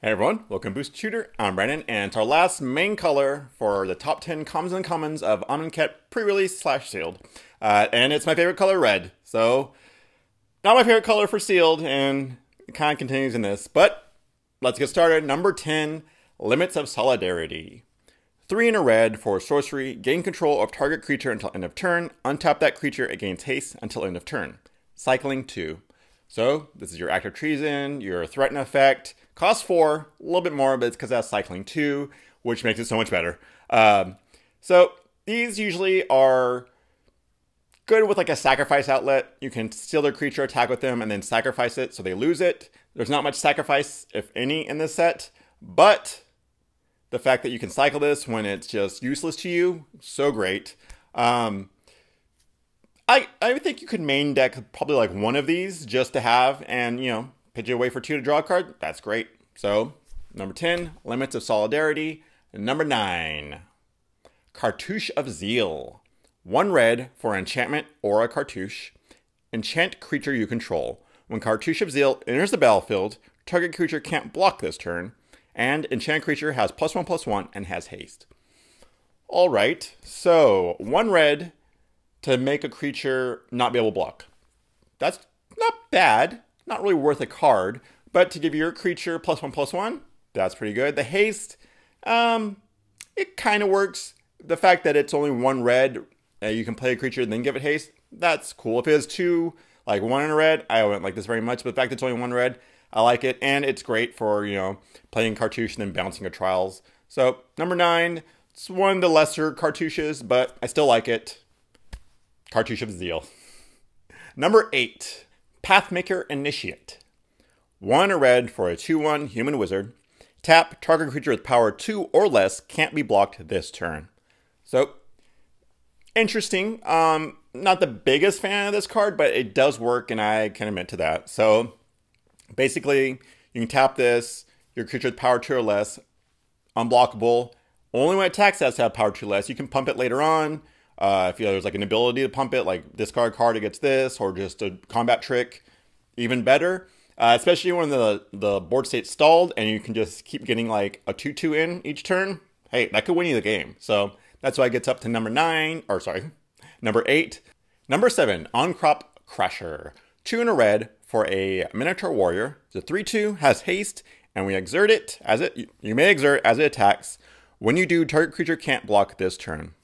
Hey everyone, welcome to Boost Shooter. I'm Brandon, and it's our last main color for the top 10 commons and uncommons of Amonkhet pre-release / sealed. And it's my favorite color, red. So, not my favorite color for sealed, and it kind of continues in this. But, let's get started. Number 10, Limits of Solidarity. 3 in a red for sorcery, gain control of target creature until end of turn. Untap that creature, it gains haste until end of turn. Cycling 2. So, this is your Act of Treason, your Threaten effect. Cost 4, a little bit more, but it's because that's cycling 2, which makes it so much better. So these usually are good with like a sacrifice outlet. You can steal their creature, attack with them, and then sacrifice it so they lose it. There's not much sacrifice, if any, in this set, but the fact that you can cycle this when it's just useless to you, so great. I think you could main deck probably like one of these just to have, and pitch it away for 2 to draw a card. That's great. So, number 10, Limits of Solidarity. Number 9, Cartouche of Zeal. 1 red for enchantment or a cartouche. Enchant creature you control. When Cartouche of Zeal enters the battlefield, target creature can't block this turn, and enchant creature has +1/+1 and has haste. Alright, so 1 red to make a creature not be able to block. That's not bad. Not really worth a card, but to give your creature +1/+1, that's pretty good. The haste, it kind of works. The fact that it's only 1 red, you can play a creature and then give it haste, that's cool. If it was 2, like 1 in a red, I wouldn't like this very much, but the fact that it's only 1 red, I like it, and it's great for, playing cartouche and then bouncing your trials. So, number 9, it's one of the lesser cartouches, but I still like it. Cartouche of Zeal. Number 8. Pathmaker Initiate. 1 a red for a 2/1 human wizard. Tap, target creature with power 2 or less can't be blocked this turn. So, interesting. Not the biggest fan of this card, but it does work, and I can admit to that. So, basically, you can tap this, your creature with power 2 or less, unblockable. Only when it attacks has to have power 2 or less. You can pump it later on. If there's like an ability to pump it, like discard card against this, or just a combat trick, even better. Especially when the board state's stalled and you can just keep getting like a 2/2 in each turn. Hey, that could win you the game. So that's why it gets up to number 8. Number 7, Oncrop Crusher. 2 in a red for a Minotaur Warrior. It's a 3/2, has haste, and we exert it you may exert as it attacks. When you do, target creature can't block this turn.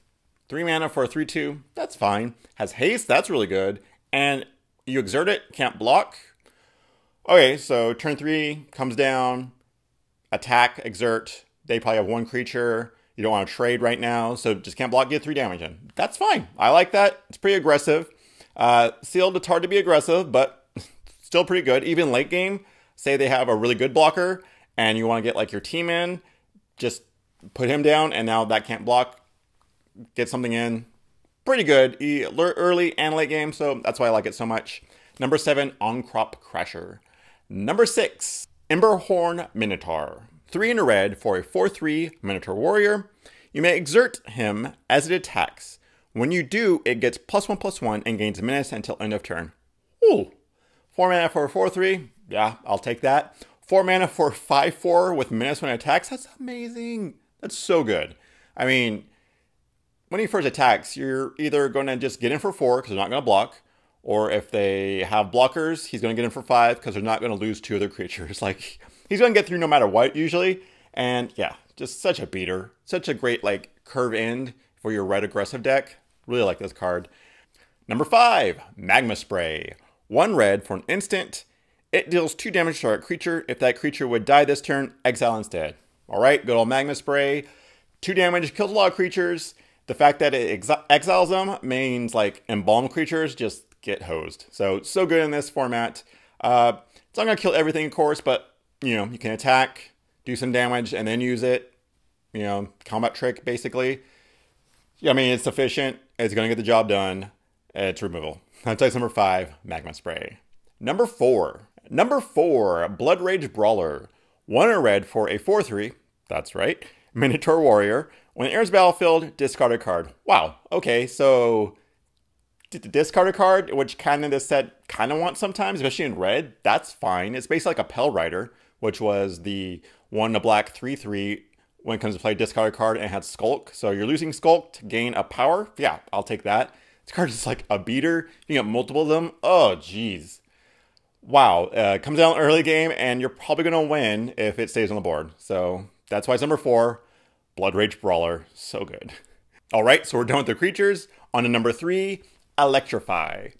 3 mana for a 3/2, that's fine. Has haste, that's really good. And you exert it, can't block. Okay, so turn 3 comes down, attack, exert. They probably have 1 creature. You don't want to trade right now, so just can't block, get 3 damage in. That's fine. I like that. It's pretty aggressive. Sealed, it's hard to be aggressive, but still pretty good. Even late game, say they have a really good blocker, and you want to get like your team in, just put him down, and now that can't block. Get something in. Pretty good early and late game, so that's why I like it so much. Number 7, Oncrop Crusher. Number 6, Emberhorn Minotaur. 3 in a red for a 4/3 Minotaur Warrior. You may exert him as it attacks. When you do, it gets +1/+1 and gains menace until end of turn. Ooh. 4 mana for a 4/3. Yeah, I'll take that. 4 mana for 5/4 with menace when it attacks. That's amazing. That's so good. I mean, when he first attacks, you're either going to just get in for 4 because they're not going to block, or if they have blockers, he's going to get in for 5 because they're not going to lose 2 other creatures. Like, he's going to get through no matter what, usually. And yeah, just such a beater. Such a great, like, curve end for your red aggressive deck. Really like this card. Number 5, Magma Spray. 1 red for an instant. It deals 2 damage to our creature. If that creature would die this turn, exile instead. Alright, good old Magma Spray. 2 damage, kills a lot of creatures. The fact that it exiles them means like embalm creatures just get hosed. So good in this format. It's not going to kill everything, of course, but you can attack, do some damage, and then use it. Combat trick, basically. I mean, it's efficient. It's going to get the job done. It's removal. That's number 5, Magma Spray. Number 4, Blood Rage Brawler. 1 in a red for a 4/3. That's right. Minotaur Warrior. When it enters battlefield, discard a card. Wow. Okay, so discard a card, which kind of this set kind of wants sometimes, especially in red, that's fine. It's basically like a Pell Rider, which was the 1 black 3/3. When it comes to play, discard a card and it had Skulk. So you're losing Skulk to gain a power. Yeah, I'll take that. This card is like a beater. You can get multiple of them. Oh, geez. Wow. Comes down early game, and you're probably going to win if it stays on the board. So that's why it's number 4. Blood Rage Brawler. So good. All right, so we're done with the creatures. On to number 3, Electrify.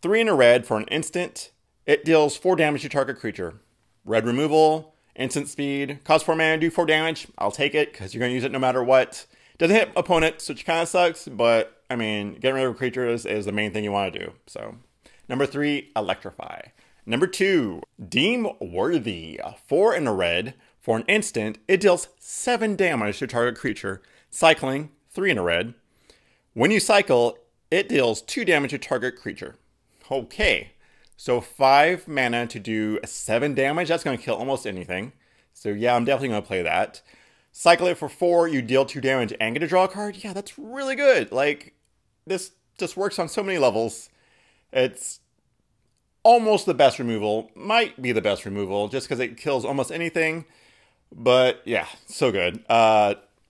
3 in a red for an instant. It deals 4 damage to target creature. Red removal. Instant speed, cost 4 mana, do 4 damage. I'll take it because you're going to use it no matter what. Doesn't hit opponents, which kind of sucks, but I mean, getting rid of creatures is the main thing you want to do. So, number 3, Electrify. Number 2, Deem Worthy. 4 in a red. For an instant, it deals 7 damage to target creature. Cycling, 3 in a red. When you cycle, it deals 2 damage to target creature. Okay. So 5 mana to do 7 damage. That's going to kill almost anything. So yeah, I'm definitely going to play that. Cycle it for 4. You deal 2 damage and get to draw a card. Yeah, that's really good. Like, this just works on so many levels. It's almost the best removal. Might be the best removal just because it kills almost anything. But yeah, so good.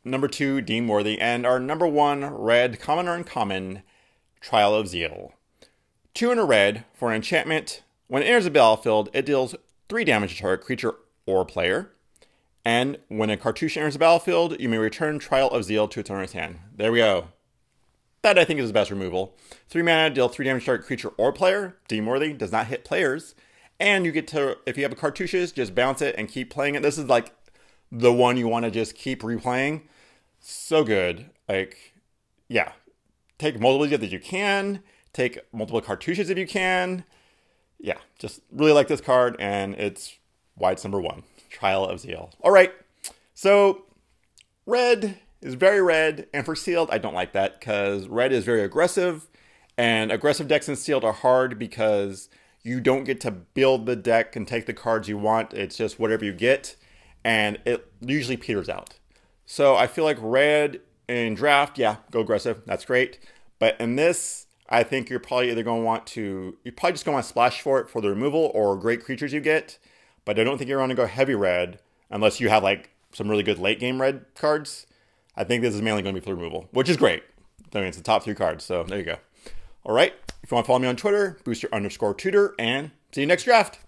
Number 2, Deem Worthy. And our number 1, red, common or uncommon, Trial of Zeal. 2 in a red for an enchantment. When it enters the battlefield, it deals 3 damage to target creature or player. And when a cartouche enters the battlefield, you may return Trial of Zeal to its owner's hand. There we go. That I think is the best removal. 3 mana, deal 3 damage to target creature or player. Deem Worthy, does not hit players. And you get to, if you have a cartouches, just bounce it and keep playing it. This is like the one you want to just keep replaying. So good. Like, yeah. Take multiple that you can. Take multiple cartouches if you can. Yeah, just really like this card, and it's why it's number 1, Trial of Zeal. All right, so red is very red, and for sealed, I don't like that because red is very aggressive, and aggressive decks in sealed are hard because you don't get to build the deck and take the cards you want. It's just whatever you get, and it usually peters out. So I feel like red in draft, yeah, go aggressive. That's great. But in this, I think you're probably either going to want to, you're probably just going to want to splash for it for the removal or great creatures you get. But I don't think you're going to go heavy red unless you have like some really good late game red cards. I think this is mainly going to be for removal, which is great. I mean, it's the top 3 cards, so there you go. All right, if you want to follow me on Twitter, booster_tutor, and see you next draft.